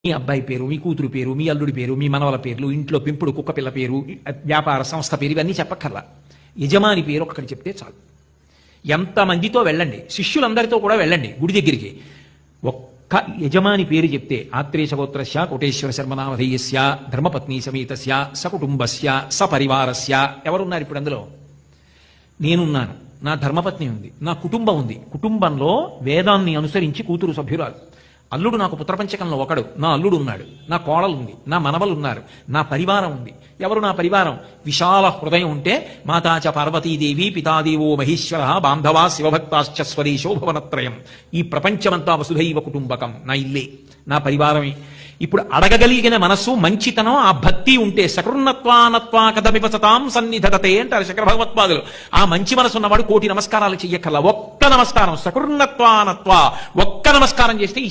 మీ అబ్బాయి పేరు, మీ కూతురు పేరు, మీ అల్లుడి పేరు, మీ మనవల పేర్లు, ఇంట్లో పెంపుడు కుక్క పిల్ల పేరు, వ్యాపార సంస్థ పేరు, ఇవన్నీ చెప్పక్కర్లా. యజమాని పేరు ఒక్కటి చెప్తే చాలు. ఎంతమందితో వెళ్ళండి, శిష్యులందరితో కూడా వెళ్ళండి గుడి దగ్గరికి, ఒక్క యజమాని పేరు చెప్తే ఆత్రేయగోత్రస్య కోటేశ్వర శర్మనామధేయస్య ధర్మపత్ని సమేతస్య సకుటుంబస్య సపరివారస్య. ఎవరున్నారు ఇప్పుడు అందులో? నేనున్నాను, నా ధర్మపత్ని ఉంది, నా కుటుంబం ఉంది. కుటుంబంలో వేదాన్ని అనుసరించి కూతురు సభ్యురాలు, అల్లుడు నాకు పుత్రపంచకంలో ఒకడు, నా అల్లుడు ఉన్నాడు, నా కోడలు ఉంది, నా మనవలు ఉన్నారు, నా పరివారం ఉంది. ఎవరు నా పరివారం? విశాల హృదయం ఉంటే మాతాచ పార్వతీదేవి, పితాదేవో మహేశ్వర, బాంధవా శివభక్తాశ్చ స్వదేశో భవనత్రయం. ఈ ప్రపంచమంతా వసుధైవ కుటుంబకం, నా ఇల్లే, నా పరివారమే. ఇప్పుడు అడగగలిగిన మనస్సు, మంచితనం, ఆ భక్తి ఉంటే సకృన్నత్వానత్వా కథమిపసతాం సన్నిధతతే అంటారు శంకర భగవత్పాదులు. ఆ మంచి మనసు ఉన్నవాడు కోటి నమస్కారాలు చెయ్యక్కర్లా, ఒక్క నమస్కారం సకృన్నత్వానత్వా, ఒక్క నమస్కారం చేస్తే